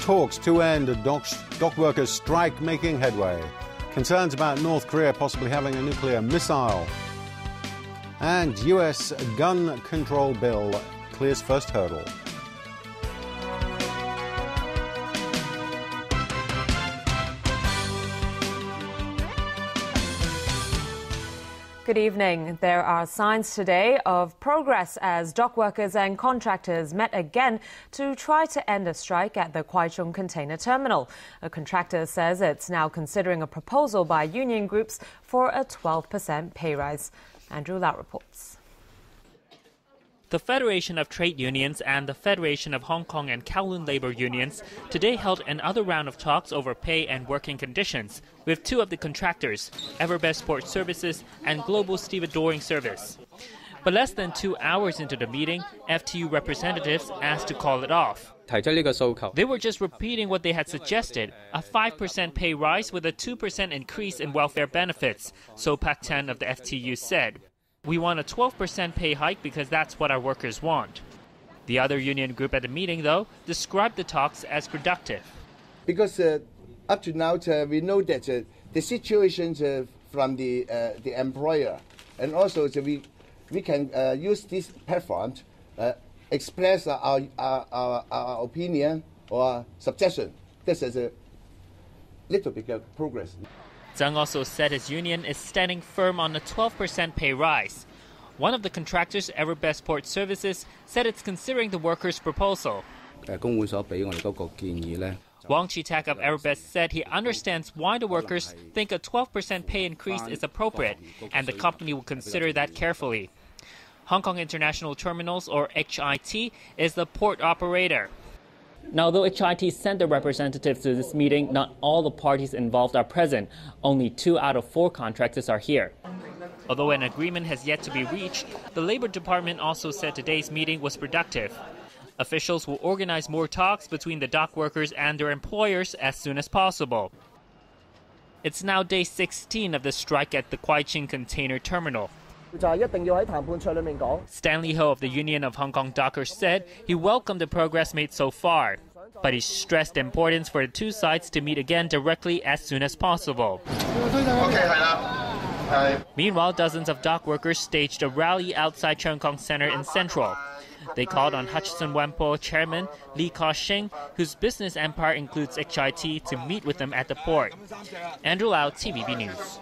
Talks to end a dock workers' strike making headway. Concerns about North Korea possibly having a nuclear missile. And US gun control bill clears first hurdle. Good evening. There are signs today of progress as dock workers and contractors met again to try to end a strike at the Kwai Chung container terminal. A contractor says it's now considering a proposal by union groups for a 12% pay rise. Andrew Lau reports. The Federation of Trade Unions and the Federation of Hong Kong and Kowloon Labour Unions today held another round of talks over pay and working conditions with two of the contractors, Everbest Port Services and Global Stevedoring Service. But less than 2 hours into the meeting, FTU representatives asked to call it off. They were just repeating what they had suggested, a 5% pay rise with a 2% increase in welfare benefits, So Pak Tan of the FTU said. We want a 12% pay hike because that's what our workers want. The other union group at the meeting, though, described the talks as productive. Because up to now, we know that the situation from the employer, and also we can use this platform express our opinion or suggestion. This is a little bit of progress. Zhang also said his union is standing firm on a 12% pay rise. One of the contractors, Everbest Port Services, said it's considering the workers' proposal. Wang Chi-tak of Everbest said he understands why the workers think a 12% pay increase is appropriate, and the company will consider that carefully. Hong Kong International Terminals, or HIT, is the port operator. Now, though HIT sent their representatives to this meeting, not all the parties involved are present. Only 2 out of 4 contractors are here. Although an agreement has yet to be reached, the Labour Department also said today's meeting was productive. Officials will organize more talks between the dock workers and their employers as soon as possible. It's now day 16 of the strike at the Kwai Chung container terminal. Stanley Ho of the Union of Hong Kong Dockers said he welcomed the progress made so far, but he stressed the importance for the two sides to meet again directly as soon as possible. Meanwhile, dozens of dock workers staged a rally outside Cheung Kong Center in Central. They called on Hutchison Whampoa chairman Lee Ka-shing, whose business empire includes HIT, to meet with them at the port. Andrew Lau, TVB News.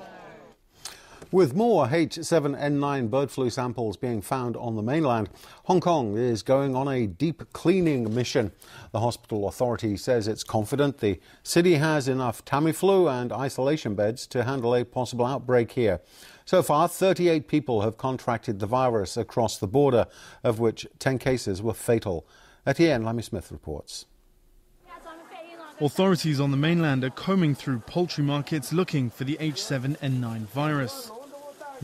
With more H7N9 bird flu samples being found on the mainland, Hong Kong is going on a deep cleaning mission. The hospital authority says it's confident the city has enough Tamiflu and isolation beds to handle a possible outbreak here. So far, 38 people have contracted the virus across the border, of which 10 cases were fatal. Etienne Lammy-Smith reports. Authorities on the mainland are combing through poultry markets looking for the H7N9 virus.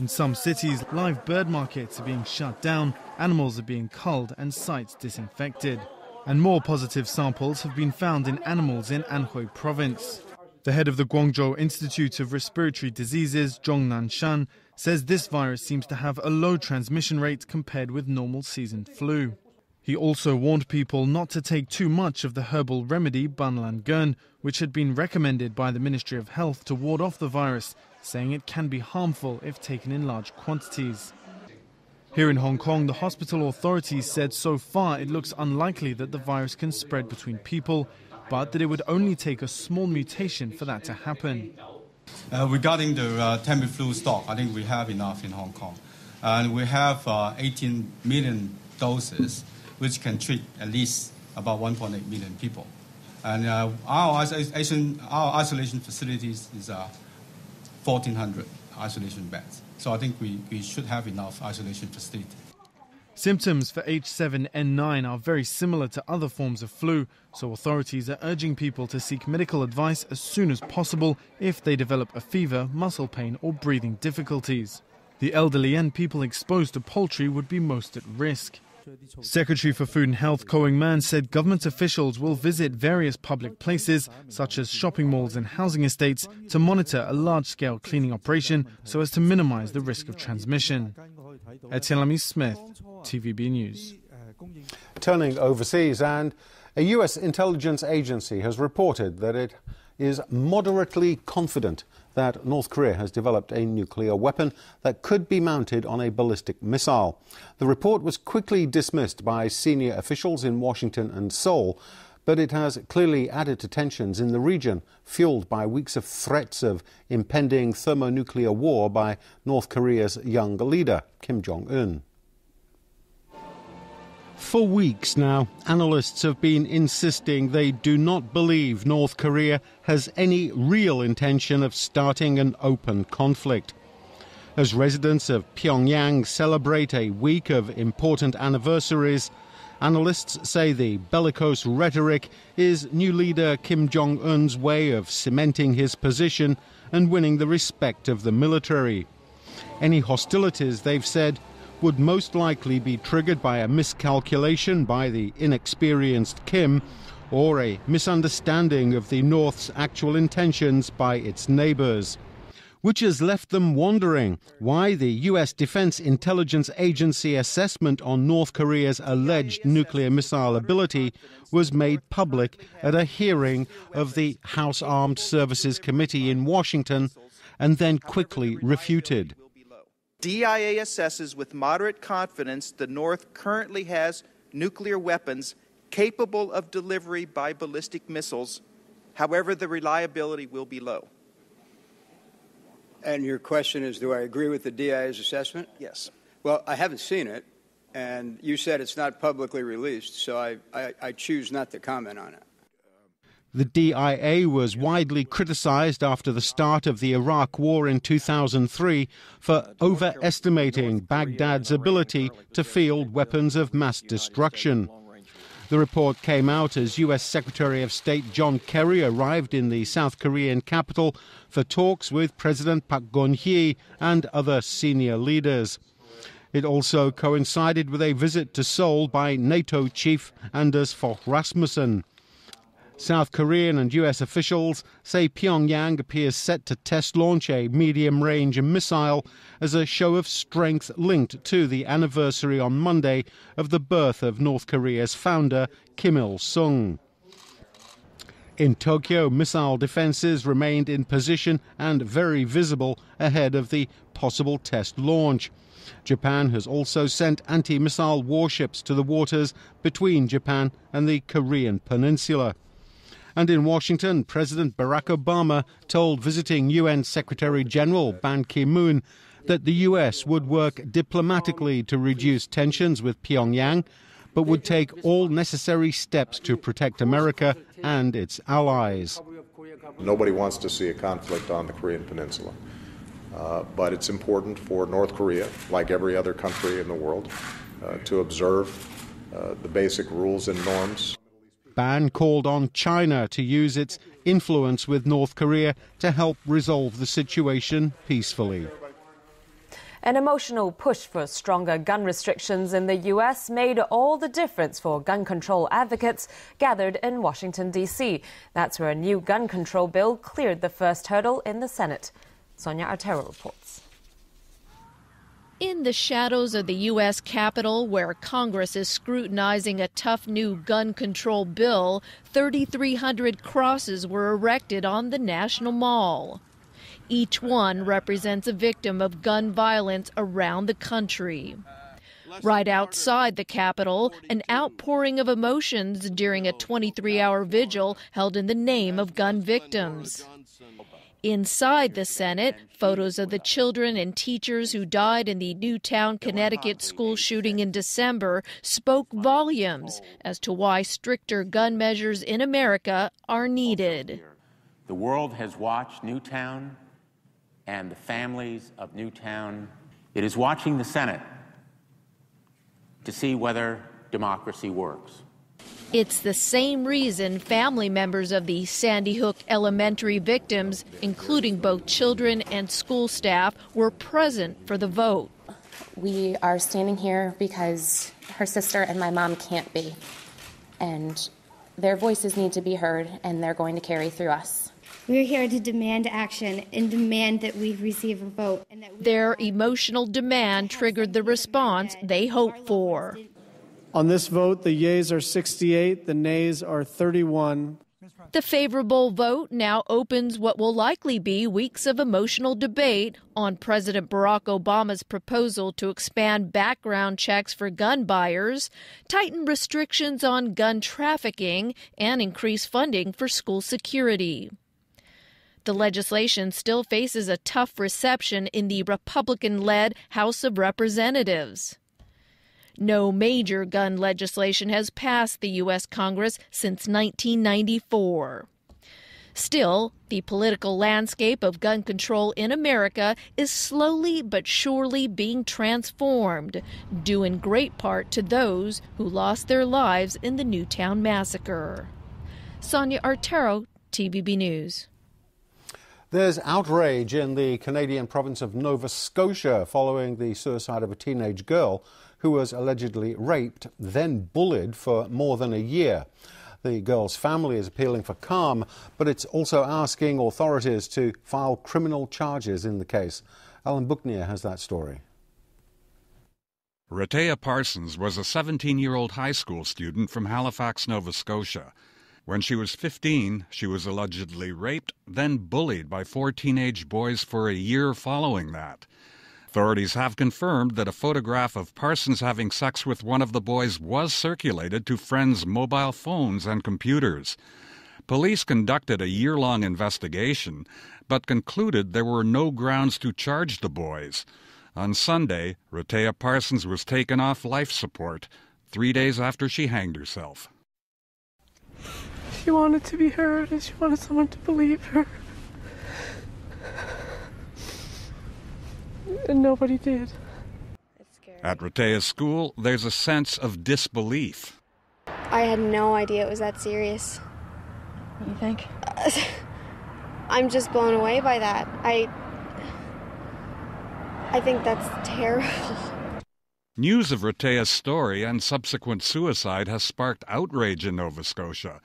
In some cities, live bird markets are being shut down, animals are being culled and sites disinfected. And more positive samples have been found in animals in Anhui province. The head of the Guangzhou Institute of Respiratory Diseases, Zhong Nanshan, says this virus seems to have a low transmission rate compared with normal season flu. He also warned people not to take too much of the herbal remedy Banlan Gern, which had been recommended by the Ministry of Health to ward off the virus, saying it can be harmful if taken in large quantities. Here in Hong Kong, the hospital authorities said so far it looks unlikely that the virus can spread between people, but that it would only take a small mutation for that to happen. Regarding the Tamiflu stock, I think we have enough in Hong Kong. And we have 18 million doses, which can treat at least about 1.8 million people. And our isolation facilities is 1,400 isolation beds. So I think we should have enough isolation facilities. Symptoms for H7N9 are very similar to other forms of flu, so authorities are urging people to seek medical advice as soon as possible if they develop a fever, muscle pain or breathing difficulties. The elderly and people exposed to poultry would be most at risk. Secretary for Food and Health Ko Ing-man said government officials will visit various public places, such as shopping malls and housing estates, to monitor a large-scale cleaning operation so as to minimize the risk of transmission. Etienne Lammy-Smith, TVB News. Turning overseas, and A U.S. intelligence agency has reported that it is moderately confident that North Korea has developed a nuclear weapon that could be mounted on a ballistic missile. The report was quickly dismissed by senior officials in Washington and Seoul, but it has clearly added to tensions in the region, fueled by weeks of threats of impending thermonuclear war by North Korea's young leader, Kim Jong-un. For weeks now, analysts have been insisting they do not believe North Korea has any real intention of starting an open conflict. As residents of Pyongyang celebrate a week of important anniversaries, analysts say the bellicose rhetoric is new leader Kim Jong-un's way of cementing his position and winning the respect of the military. Any hostilities, they've said, would most likely be triggered by a miscalculation by the inexperienced Kim or a misunderstanding of the North's actual intentions by its neighbors, which has left them wondering why the U.S. Defense Intelligence Agency assessment on North Korea's alleged nuclear missile ability was made public at a hearing of the House Armed Services Committee in Washington and then quickly refuted. DIA assesses with moderate confidence the North currently has nuclear weapons capable of delivery by ballistic missiles. However, the reliability will be low. And your question is, do I agree with the DIA's assessment? Yes. Well, I haven't seen it, and you said it's not publicly released, so I choose not to comment on it. The DIA was widely criticized after the start of the Iraq War in 2003 for overestimating Baghdad's ability to field weapons of mass destruction. The report came out as U.S. Secretary of State John Kerry arrived in the South Korean capital for talks with President Park Geun-hye and other senior leaders. It also coincided with a visit to Seoul by NATO chief Anders Fogh Rasmussen. South Korean and U.S. officials say Pyongyang appears set to test launch a medium-range missile as a show of strength linked to the anniversary on Monday of the birth of North Korea's founder, Kim Il-sung. In Tokyo, missile defenses remained in position and very visible ahead of the possible test launch. Japan has also sent anti-missile warships to the waters between Japan and the Korean peninsula. And in Washington, President Barack Obama told visiting UN Secretary-General Ban Ki-moon that the U.S. would work diplomatically to reduce tensions with Pyongyang, but would take all necessary steps to protect America and its allies. Nobody wants to see a conflict on the Korean Peninsula, but it's important for North Korea, like every other country in the world, to observe the basic rules and norms. Ban called on China to use its influence with North Korea to help resolve the situation peacefully. An emotional push for stronger gun restrictions in the U.S. made all the difference for gun control advocates gathered in Washington, D.C. That's where a new gun control bill cleared the first hurdle in the Senate. Sonia Artero reports. In the shadows of the U.S. Capitol, where Congress is scrutinizing a tough new gun control bill, 3,300 crosses were erected on the National Mall. Each one represents a victim of gun violence around the country. Right outside the Capitol, an outpouring of emotions during a 23-hour vigil held in the name of gun victims. Inside the Senate, photos of the children and teachers who died in the Newtown, Connecticut school shooting in December spoke volumes as to why stricter gun measures in America are needed. The world has watched Newtown and the families of Newtown. It is watching the Senate to see whether democracy works. It's the same reason family members of the Sandy Hook Elementary victims, including both children and school staff, were present for the vote. We are standing here because her sister and my mom can't be, and their voices need to be heard, and they're going to carry through us. We're here to demand action and demand that we receive a vote. Their emotional demand triggered the response they hoped for. On this vote, the yeas are 68, the nays are 31. The favorable vote now opens what will likely be weeks of emotional debate on President Barack Obama's proposal to expand background checks for gun buyers, tighten restrictions on gun trafficking, and increase funding for school security. The legislation still faces a tough reception in the Republican-led House of Representatives. No major gun legislation has passed the U.S. Congress since 1994. Still, the political landscape of gun control in America is slowly but surely being transformed, due in great part to those who lost their lives in the Newtown massacre. Sonia Artero, TVB News. There's outrage in the Canadian province of Nova Scotia following the suicide of a teenage girl who was allegedly raped, then bullied for more than a year. The girl's family is appealing for calm, but it's also asking authorities to file criminal charges in the case. Alan Buckner has that story. Rehtaeh Parsons was a 17-year-old high school student from Halifax, Nova Scotia. When she was 15, she was allegedly raped, then bullied by 4 teenage boys for a year following that. Authorities have confirmed that a photograph of Parsons having sex with one of the boys was circulated to friends' mobile phones and computers. Police conducted a year-long investigation, but concluded there were no grounds to charge the boys. On Sunday, Rehtaeh Parsons was taken off life support 3 days after she hanged herself. She wanted to be heard and she wanted someone to believe her. And nobody did. At Rehtaeh's school, there's a sense of disbelief. I had no idea it was that serious. What do you think? I'm just blown away by that. I think that's terrible. News of Rehtaeh's story and subsequent suicide has sparked outrage in Nova Scotia,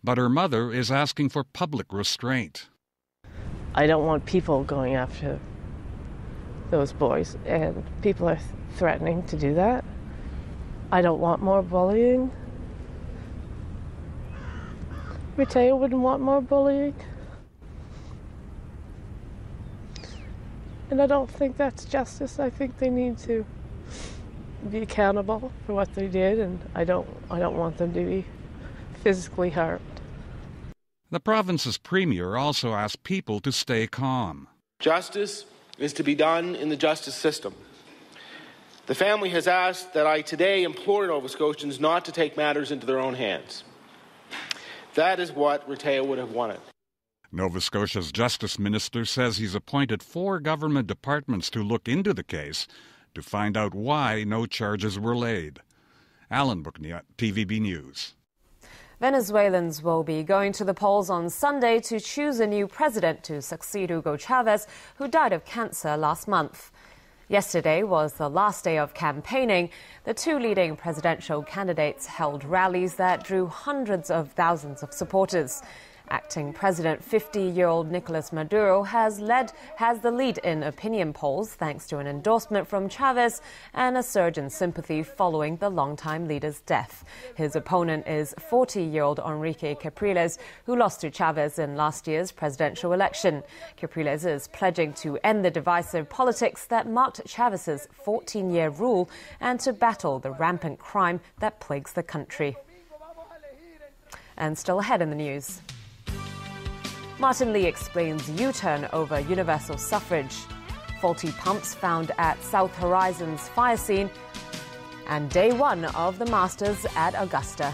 but her mother is asking for public restraint. I don't want people going after those boys, and people are threatening to do that. I don't want more bullying. Rehtaeh wouldn't want more bullying. And I don't think that's justice. I think they need to be accountable for what they did, and I don't want them to be physically harmed. The province's premier also asked people to stay calm. Justice is to be done in the justice system. The family has asked that I today implore Nova Scotians not to take matters into their own hands. That is what Rehtaeh would have wanted. Nova Scotia's Justice Minister says he's appointed 4 government departments to look into the case to find out why no charges were laid. Alan Buckner, TVB News. Venezuelans will be going to the polls on Sunday to choose a new president to succeed Hugo Chavez, who died of cancer last month. Yesterday was the last day of campaigning. The 2 leading presidential candidates held rallies that drew hundreds of thousands of supporters. Acting President 50-year-old Nicolas Maduro has the lead in opinion polls thanks to an endorsement from Chavez and a surge in sympathy following the longtime leader's death. His opponent is 40-year-old Enrique Capriles, who lost to Chavez in last year's presidential election. Capriles is pledging to end the divisive politics that marked Chavez's 14-year rule and to battle the rampant crime that plagues the country. And still ahead in the news. Martin Lee explains U-turn over universal suffrage, faulty pumps found at South Horizon's fire scene, and day 1 of the Masters at Augusta.